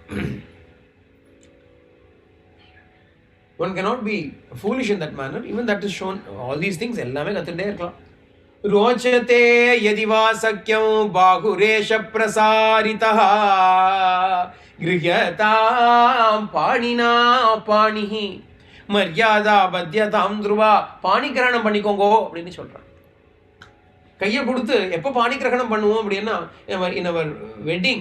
One cannot be foolish in that manner. Even that is shown. All these things ellame kathinde irukkalam. Rochate yadiva sakyam bahuresha prasaritaha grihyatam panina panihi maryada badyatam dhruva panikiranam பண்ணிக்கோங்கோ அப்படினு சொல்றான். கையை கொடுத்து எப்ப பாணிகிரகணம் பண்ணுவோம் அப்படினா in our wedding,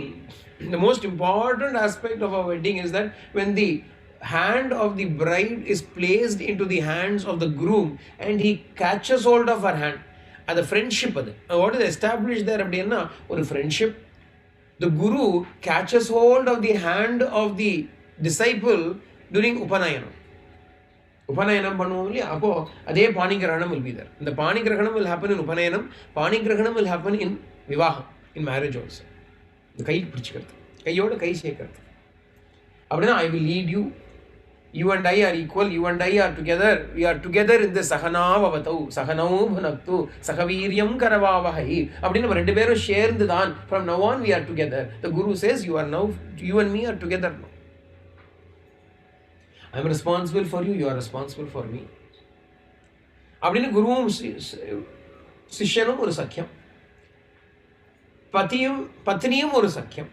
the most important aspect of our wedding is that when the hand of the bride is placed into the hands of the groom and he catches hold of her hand. And the friendship, what is established there அப்படின்னா ஒரு friendship. The guru catches hold of the hand of the disciple during Upanayanam. Upanayanam பண்ணுவோம் இல்லையா, அப்போ அதே பாணிகிரகணம் will be there. The பாணிகிரகணம் will happen in Upanayanam. பாணிகிரகணம் will happen in Vivaham, in marriage also. The கை பிடிச்சுக்கிறது, கையோட கை சேர்க்கிறது. அப்படின்னா I will lead you. You and I are equal. You and I are together. We are together in this Sahanavavatau, Sahanau Bhunaktu, Sakaviryam Karavavahai. Abdina rendu perum சேர்ந்து தான். From now on we are together. The Guru says you and me are together now. I am responsible for you. You are responsible for me. Abdina Guruum Sishyanum oru sakyam. Patniyum oru sakyam.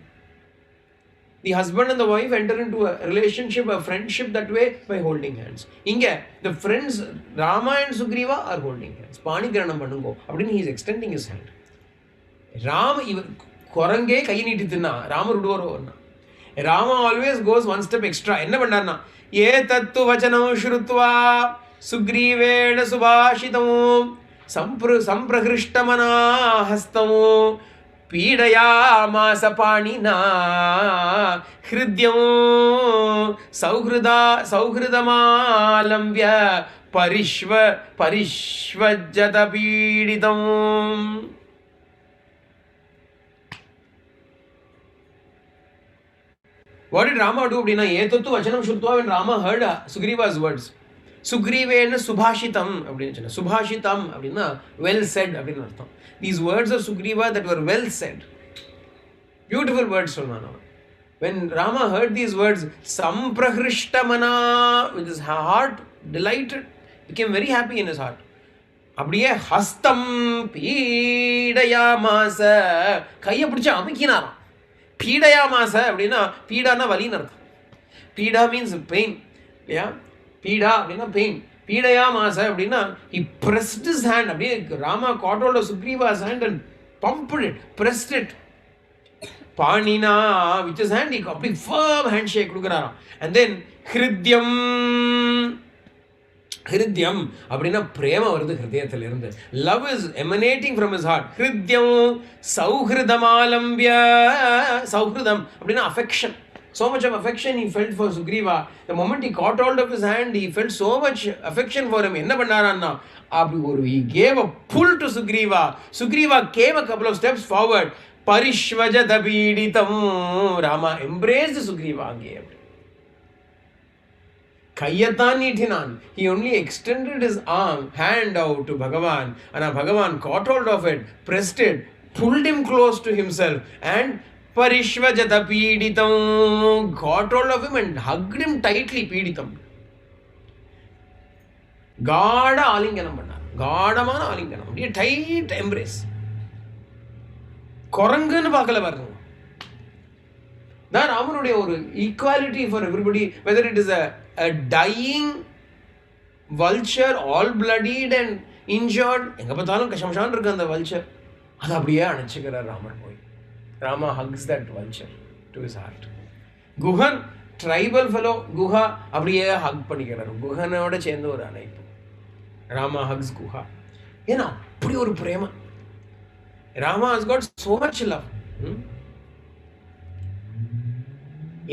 The husband and the wife enter into a relationship, a friendship that way by holding hands. Inge, the friends Rama and Sugrīva are holding hands. Panikiranam pannungo. Abdin he is extending his hand. Rama even korange kai neetithunna. Rama rudoro anna. Rama always goes one step extra. Enna pannarna? Ye tattu vachanam shrutva Sugrīvena subhashitam samprakrishtamana hastam Pīdayāmāsa pānina hridyam sauhridamālambya parishvajjata pīditam. What did Rama do? Etattu vachanam shrutva, when Rama heard Sugrīva's words. Sugrīvena subhashitam. Subhashitam well said. These words of Sugrīva that were well said. Beautiful words from Hanuman. When Rama heard these words, samprakrishtamana, with his heart delighted, became very happy in his heart. Abdiye hastam pīdayāmāsa, kaiya pidicha amikinaram. Pīdayāmāsa அப்படினா பீடானா வலின்னு அர்த்தம். Pīda means pain. Yeah? Pīda அப்படினா pain. Pīdayāmāsa அப்படினா he pressed his hand. Rama caught hold of Sugrīva's hand and pumped it, pressed it. Pānina, with his hand, he got a firm handshake. And then hridyam. Hridyam அப்படினா பிரேம வருது ஹிருதயத்துல இருந்து. Love is emanating from his heart. Hridyam sauhridamālambya. Sauhridam அப்படினா affection. so much of affection he felt for Sugrīva. The moment he caught hold of his hand, he felt so much affection for him. Enna pannaranna, he gave a pull to Sugrīva. Sugrīva came a couple of steps forward. Parishvajata pīditam. Rama embraced Sugrīva again. Kayyatan nitinan. He only extended his hand out to Bhagavan, and Bhagavan caught hold of it, pressed it, pulled him close to himself, and Parishvajata pīditam, got hold of him and hugged him tightly. Pīditam. Gada alinganam pannar. Gadamana alinganam. A tight embrace. Korangan paakala varnu. That Ramanuடைய ஒரு equality for everybody, whether it is a dying vulture, all bloodied and injured, எங்க பார்த்தாலும் கஷமஷான் இருக்கு அந்த vulture, அது அப்படியே அணைச்சிக்கிறார் ராமன் போய். Rama hugs that vulture to his heart. Guhan, tribal fellow, Guha, அப்படியே ஹக் பண்ணிக்கிறார். குஹனோட சேர்ந்து ஒரு அணைப்பு. Rama hugs Guha. ஏன்னா அப்படி ஒரு பிரேம. Rama has got so much love.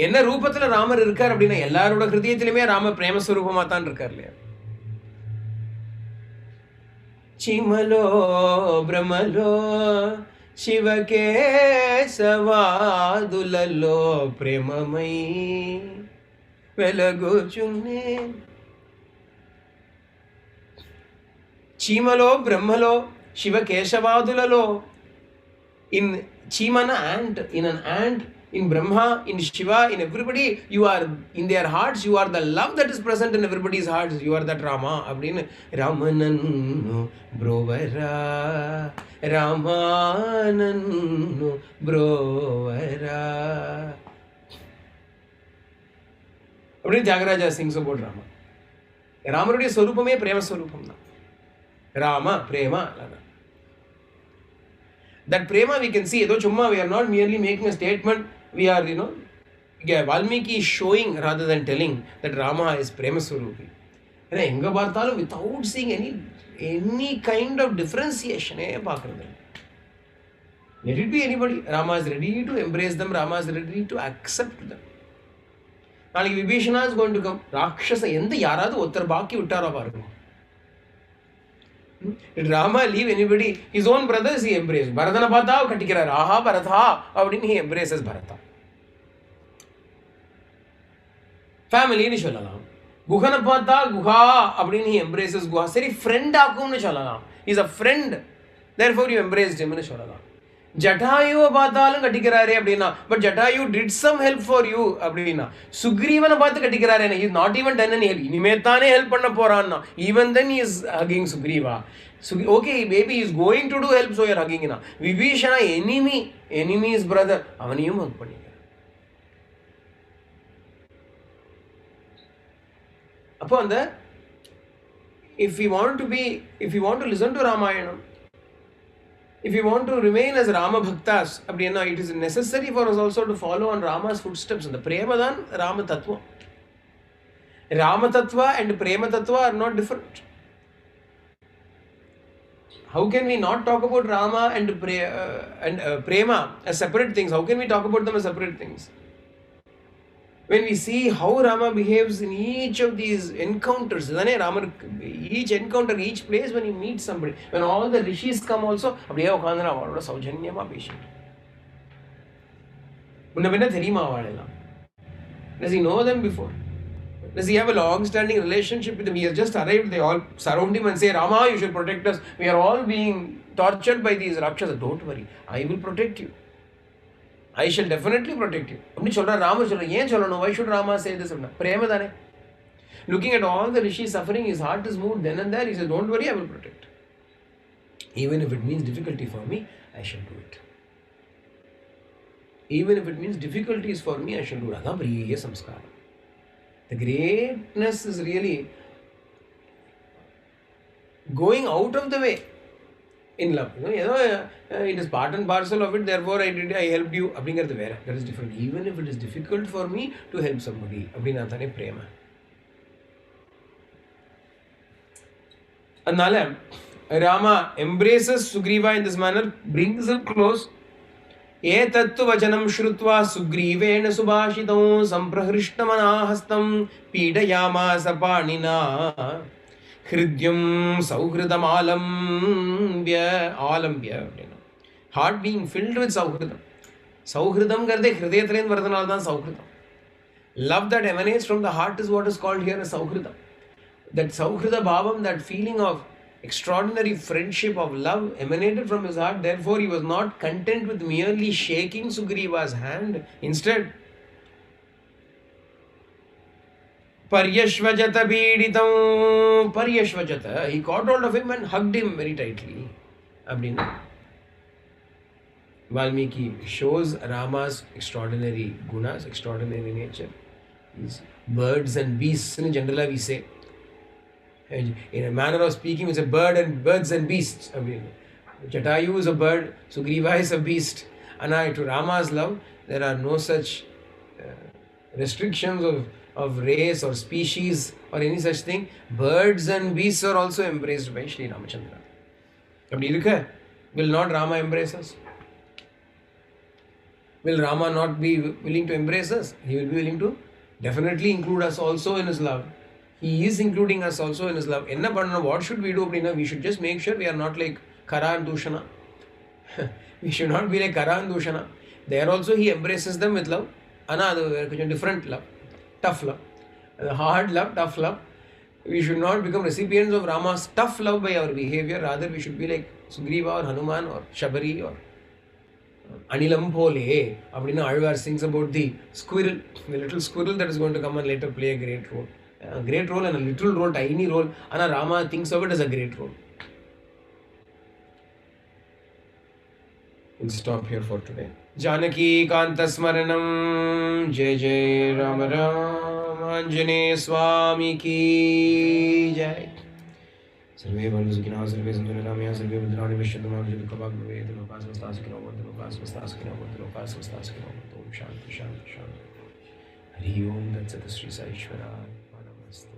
என்ன ரூபத்துல ராமர் இருக்கார் அப்படின்னா எல்லாரோட ஹிருதயத்திலுமே ராம பிரேமஸ்வரூபமா தான் இருக்கார் இல்லையா? சிமலோ பிரமலோ శివకేశవాదులలో ప్రేమమై వెలగుచునే. చీమలో బ్రహ్మలో శివకేశవాదులలో, in చీమన ant, in an ant, in Brahma, in Shiva, in everybody, you are in their hearts, you are the love that is present in everybody's hearts. You are that Rama. அப்படின்னு Ramayanam brovara, Ramayanam brovara. அப்படின்னு Thiyagaraja sings about Rama. ராமருடைய ஸ்வரூபமே பிரேம ஸ்வரூபம் தான். Rama, prema. That prema we can see, though chumma, we are not merely making a statement, we are, Valmiki is showing rather than telling that Rama is prema swarupi. And enga parthalum without seeing any kind of differentiation, let it be anybody. Rama is ready to embrace them, Rama is ready to accept them. Naliki Vibhishana is going to come. Rakshasa endha yaradu ottar baaki vittara paaruga. Did Rama leave anybody? His own brothers he embraced. Bharatana paatha kattikiraar. Aha Bharatha அப்படின்னு he embraces Bharata. Family ni சொல்லலாம். குஹனை பார்த்தா குஹா அப்படின்னு he embraces Guha. சரி friend ஆக்கும்னு சொல்லலாம். He is a friend, therefore you embraced him னு சொல்லலாம். ஜட்டாயுவை பார்த்தாலும் கட்டிக்கிறாரே அப்படின்னா, but Jatayu did some help for you அப்படின்னா, சுக்ரீவனை பார்த்து கட்டிக்கிறாரே, he is not even done any help, இனிமே தானே ஹெல்ப் பண்ண போறான்னா, even then he is hugging Sugrīva. Okay, maybe he is going to do help, so you are hugging னா. Vibhishana enemy is brother, அவனையும் ஹக் பண்ணிக்கிறார். அப்போ அந்த if we want to listen to Ramayanam, if we want to remain as Rama Bhaktas, it is necessary for us also to follow on Rama's footsteps. And the Prema dan Rama Tattva. Rama Tattva and Prema Tattva are not different. How can we not talk about Rama and Prema as separate things? How can we talk about them as separate things? When we see how Rama behaves in each of these encounters, each encounter, each place when he meets somebody, when all the rishis come also, does he know them before? Does he have a long-standing relationship with them? He has just arrived, they all surround him and say, Rama, you should protect us. We are all being tortured by these Rakshasas. Don't worry, I will protect you. I shall definitely protect you. Why should Rama say this? Prema dane. Looking at all the rishis suffering, his heart is moved then and there. He says, don't worry, I will protect. Even if it means difficulty for me, I shall do it. Even if it means difficulties for me, I shall do it. The greatness is really going out of the way in love. It is part and parcel of it, therefore I helped you. That is different. Even if it is difficult for me to help somebody, prema. Rama embraces Sugrīva in this manner, brings him close, एतत्तु वचनं श्रुत्वा सुग्रीवेण सुभाषितं सम्प्रहृष्टमनाहस्तं पीडयामास पाणिना हृद्यं सौहृदमालम्ब्य आलम्ब्य heart being filled with sauhridam. Sauhridam karde hridayathilen vardhanal dhan sauhridam. Love that emanates from the heart is what is called here as sauhridam. That sauhrida bhavam, that feeling of extraordinary friendship, of love emanated from his heart. Therefore, he was not content with merely shaking Sugrīva's hand. Instead, Paryashvajata Pīditam, Paryashvajata, he caught hold of him and hugged him very tightly. Abdina. Valmiki shows Rama's extraordinary gunas, extraordinary nature. These birds and beasts, in general we say. In a manner of speaking, we say birds and beasts. I mean, Jatayu is a bird, Sugrīva is a beast. And to Rama's love, there are no such restrictions of race or species or any such thing. Birds and beasts are also embraced by Sri Ramachandra. Will not Rama embrace us? Will Rama not be willing to embrace us? He will be willing to definitely include us also in his love. He is including us also in his love. What should we do? We should just make sure we are not like Kara and Dushana. We should not be like Kara and Dushana. There also he embraces them with love. Another different love. Tough love. Hard love, tough love. We should not become recipients of Rama's tough love by our behavior. Rather, we should be like Sugrīva or Hanuman or Shabari or Anilam Pole. Abdina Alvar sings about the squirrel, the little squirrel that is going to come and later play a great role. A great role and a little role, tiny role. And Rama thinks of it as a great role. We'll stop here for today. Janaki Kanta Smaranam Jai Jai Rama Rama Anjaneya Swami Ki Jai. Sarve Bhalu Sukhina Sarve Santhu Niramaya Sarve Bhadrani Vishyantu Mahajadu Kabhagnu Vedu Lokas Vastasakina Vantu Lokas Vastasakina Vantu Lokas Vastasakina Vantu Om Shanti Shanti Shanti Hari Om Tat Sat Sri Sai Ishvara Namaste.